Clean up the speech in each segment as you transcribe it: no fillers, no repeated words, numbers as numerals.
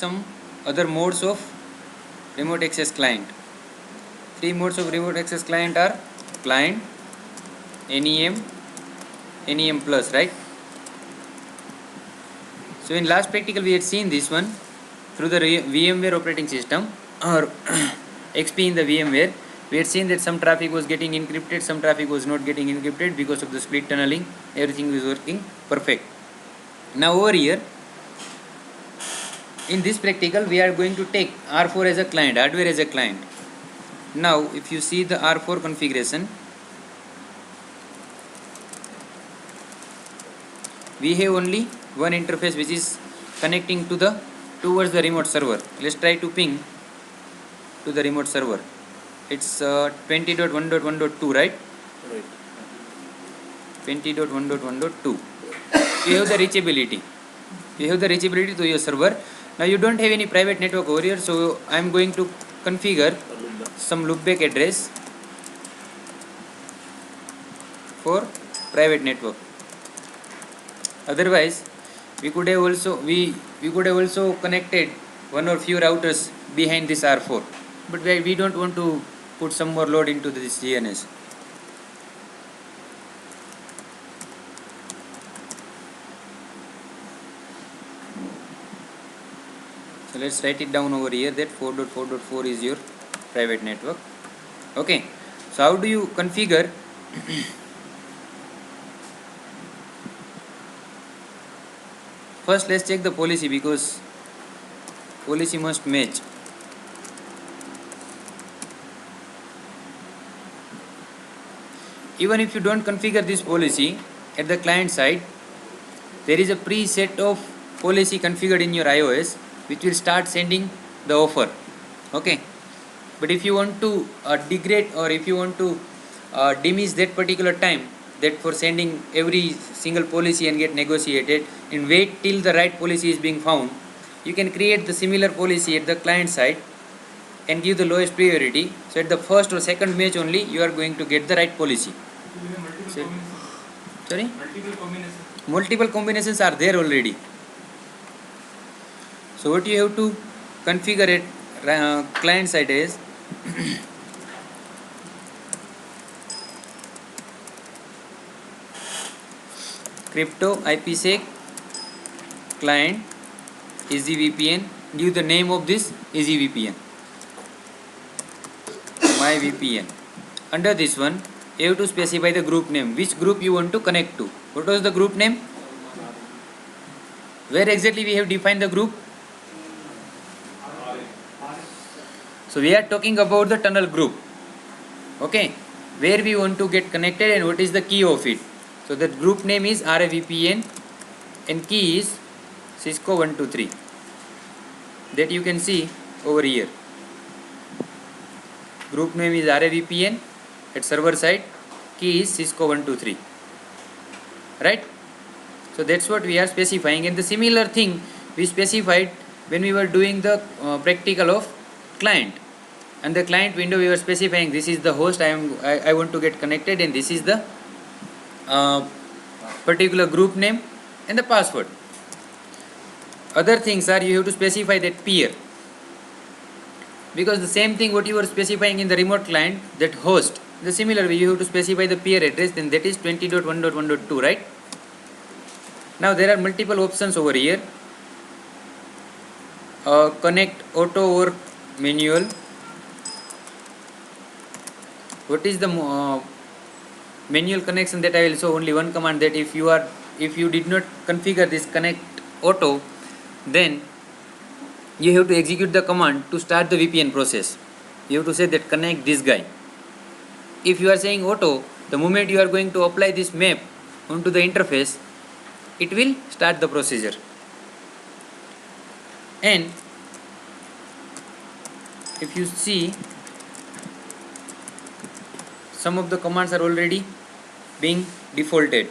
some other modes of remote access client. Three modes of remote access client are client, NEM, NEM plus, right? So in last practical we had seen this one through the VMware operating system or XP in the VMware. We had seen that some traffic was getting encrypted, some traffic was not getting encrypted because of the split tunneling. Everything was working perfect. Now over here, in this practical we are going to take R4 as a client, hardware as a client. Now if you see the R4 configuration, we have only one interface which is connecting towards the remote server. Let's try to ping to the remote server. It's 20.1.1.2, right? Right. 20.1.1.2. You have the reachability. You have the reachability to your server. Now you don't have any private network over here, so I am going to configure some loopback address for private network. Otherwise, we could have also connected one or few routers behind this R4, but we don't want to put some more load into this DNS. So let's write it down over here that 4.4.4 is your private network. Okay, so how do you configure first let's check the policy, because policy must match. Even if you don't configure this policy at the client side, there is a preset of policy configured in your iOS which will start sending the offer. Okay, but if you want to degrade, or if you want to diminish that particular time that for sending every single policy and get negotiated and wait till the right policy is being found, you can create the similar policy at the client side and give the lowest priority. So at the first or second match only you are going to get the right policy. Sorry? Multiple combinations are there already. So what you have to configure at client side is crypto IPsec client EasyVPN. Give the name of this EasyVPN, my VPN. Under this one you have to specify the group name, which group you want to connect to. What was the group name? Where exactly we have defined the group? So we are talking about the tunnel group. Okay, where we want to get connected and what is the key of it. So that group name is RAVPN and key is Cisco 123. That you can see over here. Group name is RAVPN at server side, key is Cisco 123. Right? So that's what we are specifying, and the similar thing we specified when we were doing the practical of client. And the client window we were specifying this is the host I want to get connected, and this is the particular group name and the password. Other things are you have to specify that peer, because the same thing what you were specifying in the remote client, that host, the similar way you have to specify the peer address, then that is 20.1.1.2, right? Now there are multiple options over here. Connect auto or manual. What is the manual connection? That I will show only one command, that if you did not configure this connect auto, then you have to execute the command to start the VPN process. You have to say that connect this guy. If you are saying auto, the moment you are going to apply this map onto the interface, it will start the procedure. And if you see, some of the commands are already being defaulted.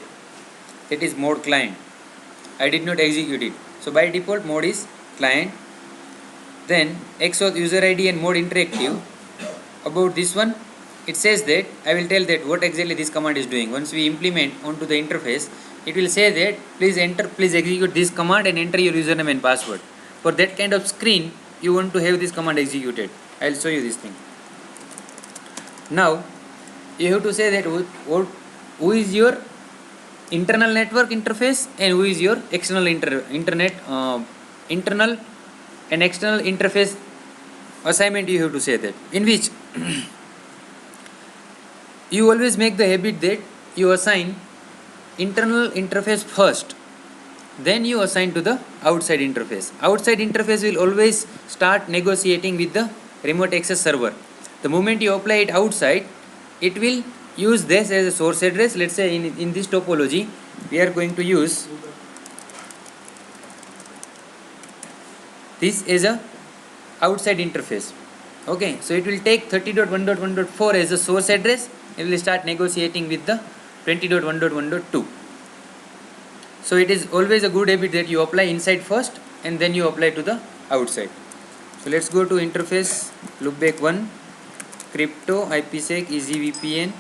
That is mode client. I did not execute it. So by default mode is client. Then XOAuth user ID and mode interactive. About this one, it says that I will tell that what exactly this command is doing. Once we implement onto the interface, it will say that please execute this command and enter your username and password. For that kind of screen, you want to have this command executed. I'll show you this thing. Now, you have to say that who is your internal network interface and who is your external internal and external interface assignment. You have to say that, in which you always make the habit that you assign internal interface first, then you assign to the outside interface. Outside interface will always start negotiating with the remote access server. The moment you apply it outside, it will use this as a source address. Let's say in this topology, we are going to use this as a outside interface. Okay, so it will take 30.1.1.4 as a source address. It will start negotiating with the 20.1.1.2. So it is always a good habit that you apply inside first and then you apply to the outside. So let's go to interface loopback 1, crypto, IPsec, EasyVPN.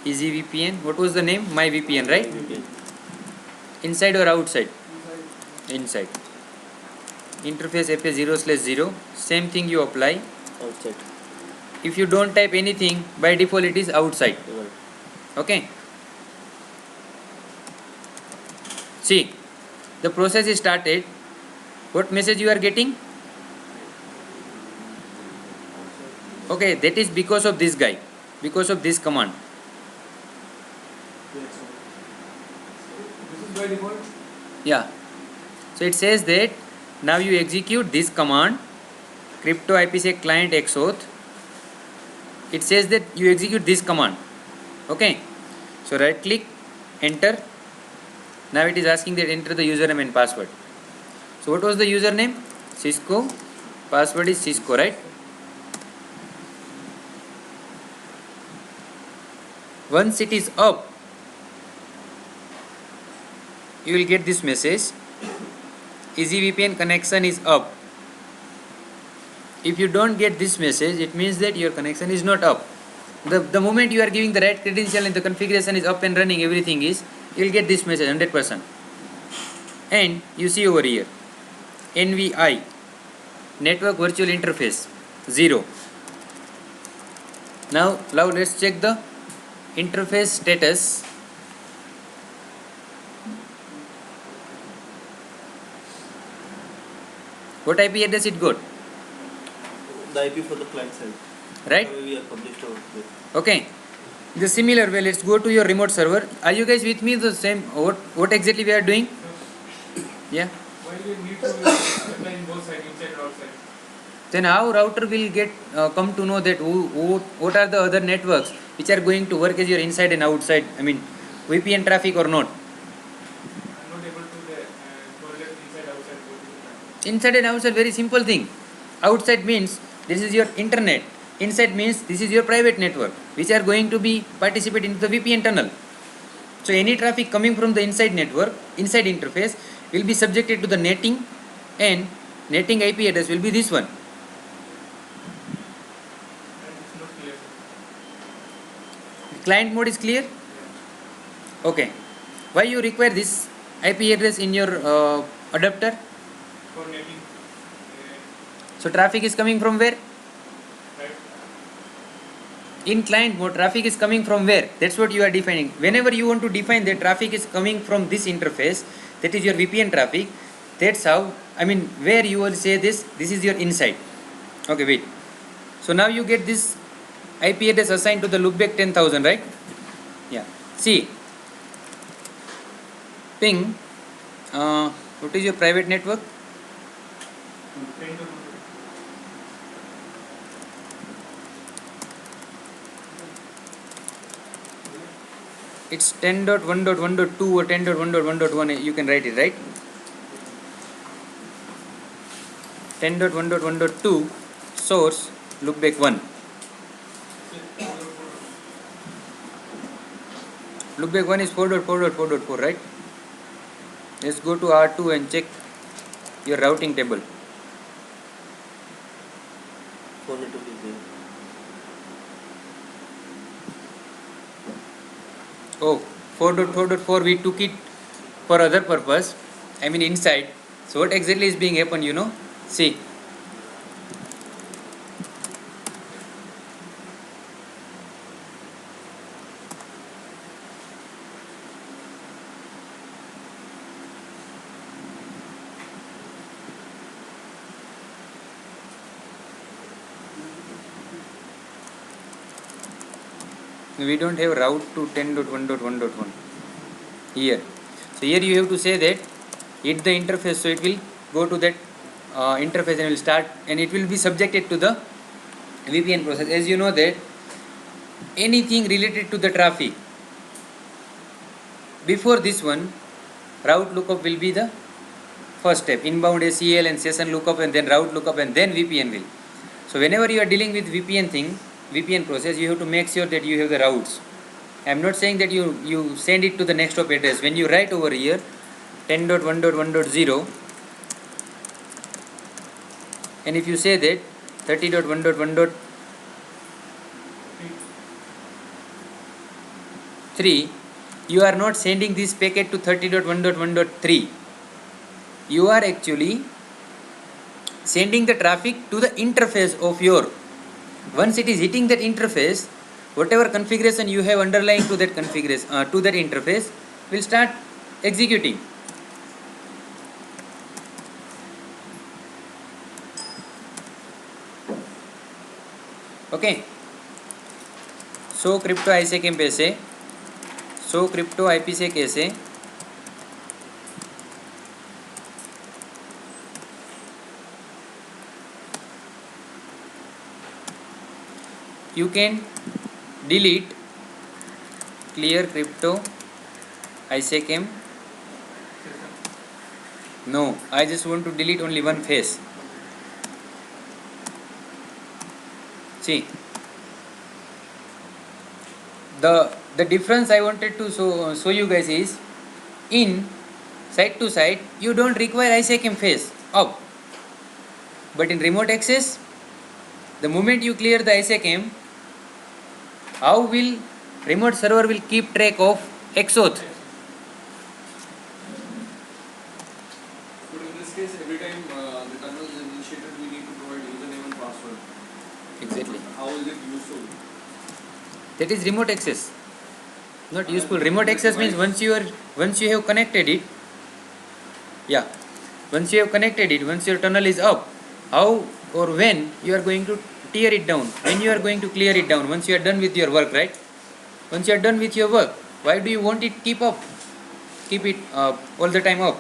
EasyVPN, what was the name? My VPN, right? Inside or outside? Inside. Interface AP 0/0, same thing you apply. Outside. If you don't type anything, by default it is outside. Okay. See, the process is started. What message you are getting? Okay, that is because of this guy, because of this command. This is by default. Yeah. So it says that now you execute this command, crypto IPsec client xauth. It says that you execute this command. Okay. So right click, enter. Now it is asking that enter the username and password. So what was the username? Cisco. Password is Cisco, right? Once it is up, you will get this message. EasyVPN connection is up. If you don't get this message, it means that your connection is not up. The moment you are giving the right credential and the configuration is up and running, everything is, you will get this message 100%. And you see over here, NVI, network virtual interface, 0. Now let's check the interface status. What IP address it got? The IP for the client side. Right? We are published over there. Okay. The similar way, let's go to your remote server. Are you guys with me? The same. What exactly we are doing? Yeah. Why do you need to apply in both sides, inside and outside? Then how router will get come to know that what are the other networks which are going to work as your inside and outside? I mean, VPN traffic or not? I'm not able to correlate inside outside both. Inside and outside, very simple thing. Outside means this is your internet. Inside means this is your private network, which are going to be participate into the VPN tunnel. So any traffic coming from the inside network, inside interface, will be subjected to the netting, and netting IP address will be this one. And it's not clear. Client mode is clear? Okay. Why you require this IP address in your adapter? For netting. So traffic is coming from where? Right. In client mode, traffic is coming from where? That's what you are defining. Whenever you want to define that traffic is coming from this interface, that is your VPN traffic, that's how, I mean, where you will say this is your inside. Okay, wait. So now you get this IP address assigned to the loopback 10,000, right? Yeah. See, ping, what is your private network? It's 10.1.1.2 or 10.1.1.1, you can write it, right? 10.1.1.2 source loopback 1. Loopback 1 is 4.4.4.4, right? Let's go to R2 and check your routing table. 4 network is there. Oh, 4.4.4 we took it for other purpose, I mean inside. So what exactly is being happen, see. We don't have route to 10.1.1.1 here. So here you have to say that hit the interface, so it will go to that interface and will start, and it will be subjected to the VPN process. As you know that anything related to the traffic, before this one, route lookup will be the first step, inbound ACL and session lookup and then route lookup and then VPN will. So whenever you are dealing with VPN process, you have to make sure that you have the routes. I am not saying that you send it to the next hop address. When you write over here 10.1.1.0 and if you say that 30.1.1.3, you are not sending this packet to 30.1.1.3. You are actually sending the traffic to the interface of your. Once it is hitting that interface, whatever configuration you have underlying to that configuration to that interface will start executing. Okay. So crypto ISACM पे so crypto IP से कैसे you can delete clear crypto ISACM. No, I just want to delete only one face. See, the difference I wanted to show you guys is in site to site you don't require ISACM face up, but in remote access, the moment you clear the ISACM, how will remote server will keep track of exauth? But in this case, every time the tunnel is initiated, we need to provide username and password. Exactly. How is it useful? That is remote access, not useful. Remote access means once you have connected it, once you have connected it, once your tunnel is up, how or when you are going to tear it down, when you are going to clear it down, once you are done with your work, right? Once you are done with your work, why do you want it keep it all the time up?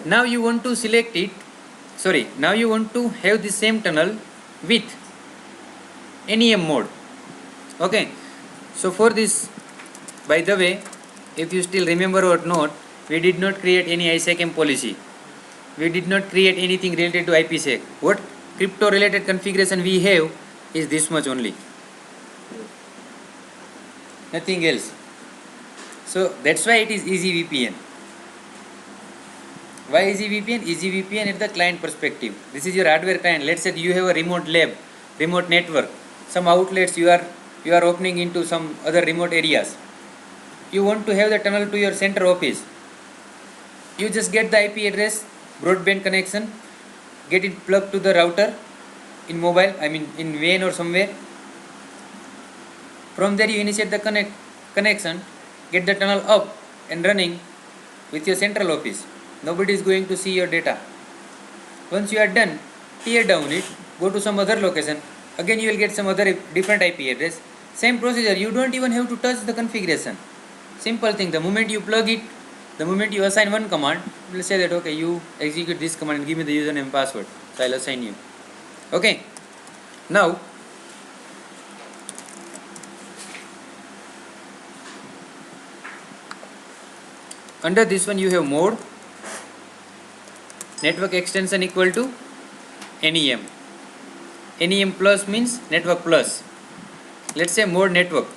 Now you want to select it, now you want to have the same tunnel with NEM mode. Okay, so for this, by the way, if you still remember or not, we did not create any ISACM policy. We did not create anything related to IPsec. What crypto related configuration we have is this much only, nothing else. So that's why it is easy VPN. Why easy VPN? Easy VPN at the client perspective. This is your hardware client. Let's say you have a remote lab, remote network, some outlets you are opening into some other remote areas. You want to have the tunnel to your center office. You just get the IP address, broadband connection, get it plugged to the router in mobile, I mean in WAN or somewhere. From there you initiate the connection, get the tunnel up and running with your central office. Nobody is going to see your data. Once you are done, tear down it, go to some other location. Again you will get some other different IP address. Same procedure, you don't even have to touch the configuration. Simple thing, the moment you plug it, the moment you assign one command, it will say that okay, you execute this command and give me the username and password. So I'll assign you. Okay. Now under this one you have mode, network extension equal to NEM. NEM plus means network plus. Let's say mode network.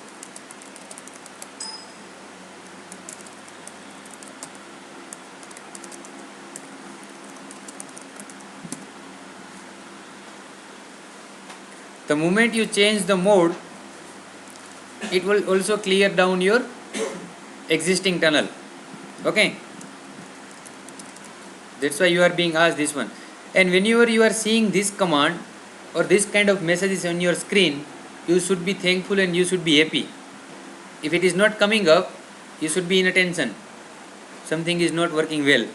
The moment you change the mode, it will also clear down your existing tunnel. Okay, that's why you are being asked this one. And whenever you are seeing this command or this kind of messages on your screen, you should be thankful and you should be happy. If it is not coming up, you should be in a tension. Something is not working well.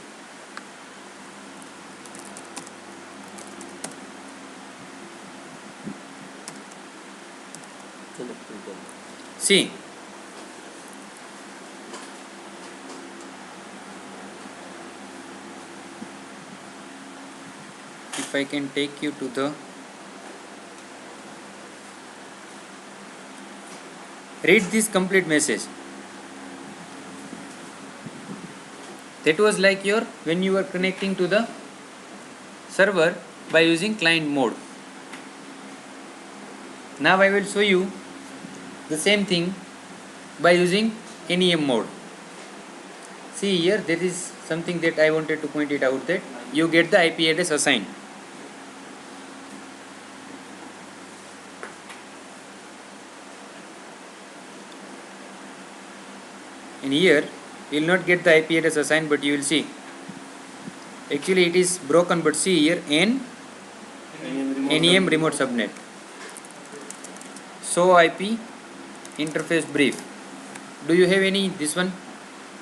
See, if I can take you to the read this complete message. That was like your when you were connecting to the server by using client mode. Now I will show you the same thing by using NEM mode. See here, there is something that I wanted to point it out, that you get the IP address assigned. And here you will not get the IP address assigned, but you will see actually it is broken. But see here, NEM remote subnet. So IP interface brief. Do you have any this one?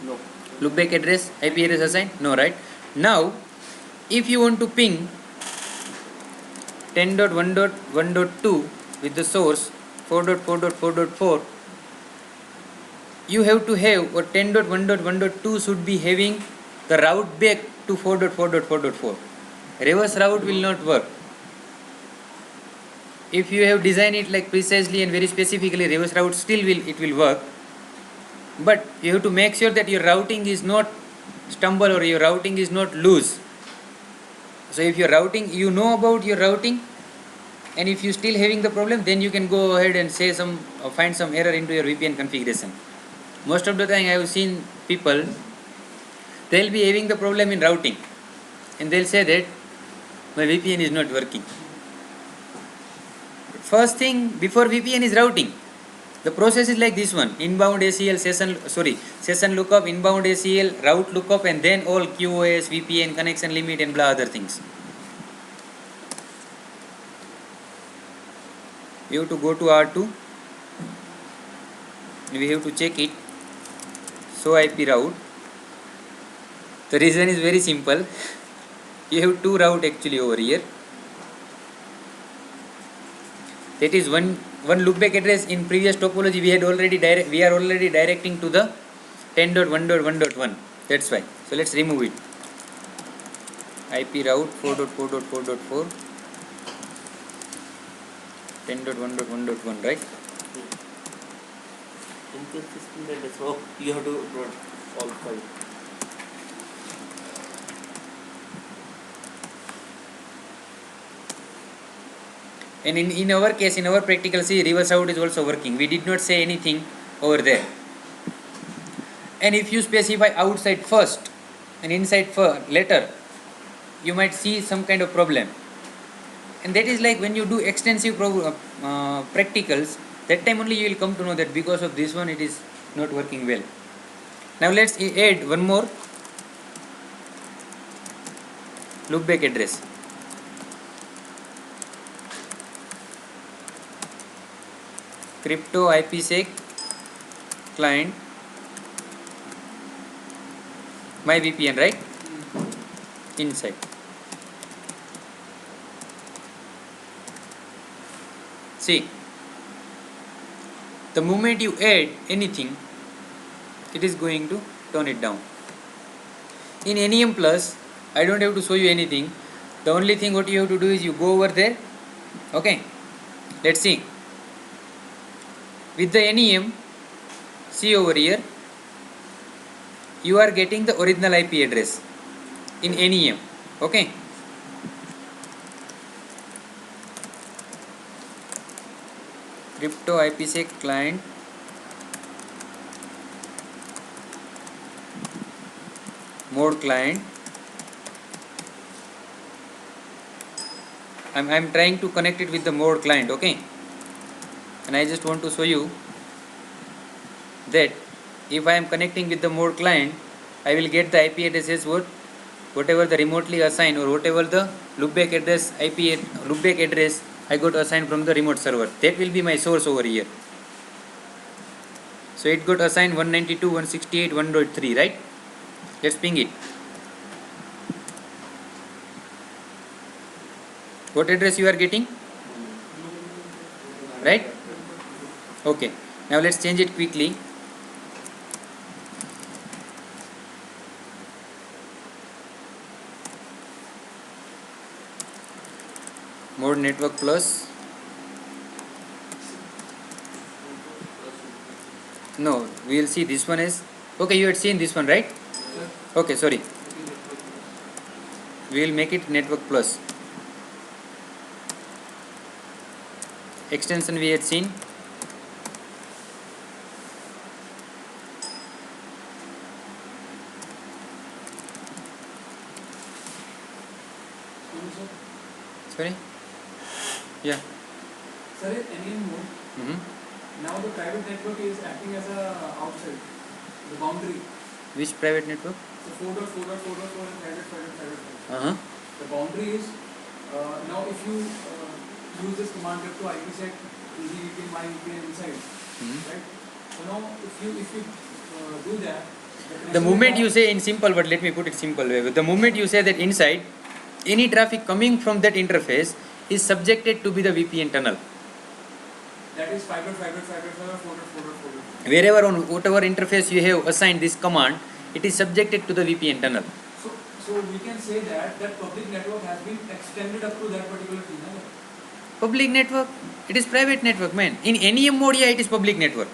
No. Loopback address, IP address assigned? No, right? Now, if you want to ping 10.1.1.2 with the source 4.4.4.4, you have to have, or 10.1.1.2 should be having the route back to 4.4.4.4. Reverse route will not work. If you have designed it like precisely and very specifically, reverse route still will work. But you have to make sure that your routing is not stumble or your routing is not loose. So if your routing, you know about your routing, and if you still having the problem, then you can go ahead and say some find some error into your VPN configuration. Most of the time I have seen people, they'll be having the problem in routing and they'll say that my VPN is not working. First thing before VPN is routing. The process is like this one: inbound ACL session lookup, inbound ACL route lookup, and then all QoS, VPN, connection limit, and blah other things. We have to go to R2. We have to check it. So IP route. The reason is very simple. You have two route actually over here. That is one loopback address. In previous topology we are already directing to the 10.1.1.1. That's why. So let's remove it. IP route 4.4.4.4 10.1.1.1, right? Inconsistent address. Oh, you have to run all five. And in our case, in our practical, see, reverse route is also working. We did not say anything over there. And if you specify outside first and inside later, you might see some kind of problem. And that is like when you do extensive practicals, that time only you will come to know that because of this one it is not working well. Now let's add one more loopback address. Crypto IPsec client my VPN, right? Inside. See, the moment you add anything, it is going to turn it down. In NEM Plus, I don't have to show you anything. The only thing what you have to do is you go over there. Okay, let's see. With the NEM, see over here, you are getting the original IP address in NEM. Okay. Crypto IPsec client mode client. I'm trying to connect it with the mode client. Okay. And I just want to show you that if I am connecting with the mode client, I will get the IP addresses whatever the remotely assigned or whatever the loopback address loopback address I got assigned from the remote server. That will be my source over here. So it got assigned 192.168.1.3, right? Let's ping it. What address you are getting? Right? Okay. Now let's change it quickly. Mode network plus. No, we will see this one is. Okay, you had seen this one, right? Okay, sorry. We will make it network plus. Extension we had seen. Sorry? Yeah. Sir, in any mode, now the private network is acting as a outside, the boundary. Which private network? So 4.4.4.4 and private. Uh-huh. The boundary is, now if you use this command to IPsec, easy VPN, my VPN inside, right? So now if you do that, The moment you say in simple, but let me put it simple way. The moment you say that inside, any traffic coming from that interface is subjected to be the VPN tunnel. that is 5.4.4. Wherever on whatever interface you have assigned this command, it is subjected to the VPN tunnel. So we can say that public network has been extended up to that particular thing. Public network, it is private network, man. In NEM mode, yeah, it is public network.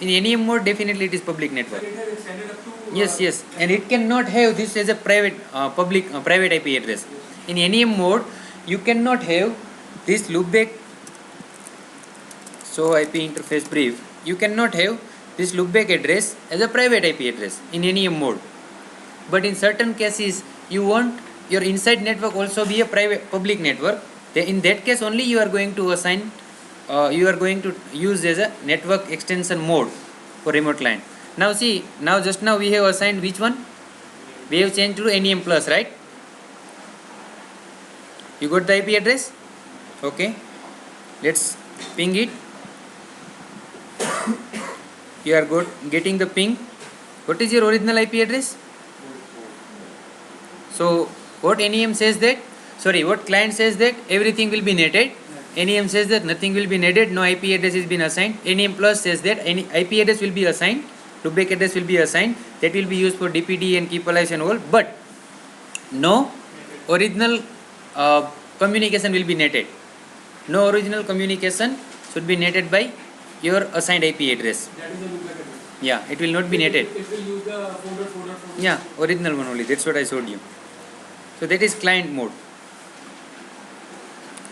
In NEM mode, definitely it is public network. But it has extended up to Yes, and it cannot have this as a private private IP address. In NEM mode, you cannot have this loopback. So IP interface brief, you cannot have this loopback address as a private IP address in NEM mode. But in certain cases, you want your inside network also be a private public network. In that case only you are going to assign, you are going to use as a network extension mode for remote client. Now see, just now we have assigned which one? We have changed to NEM plus, right? You got the IP address? Okay. Let's ping it. You are getting the ping. What is your original IP address? So what NEM says that? Sorry, what client says that everything will be netted. NEM says that nothing will be netted, no IP address is been assigned. NEM plus says that any IP address will be assigned, loopback address will be assigned, that will be used for DPD and keep alive and all, but no original communication will be netted. No original communication should be netted by your assigned IP address. that is the loopback address. Yeah, it will not be netted. It will use the 4.4.4. Yeah, original one only. That's what I showed you. So that is client mode.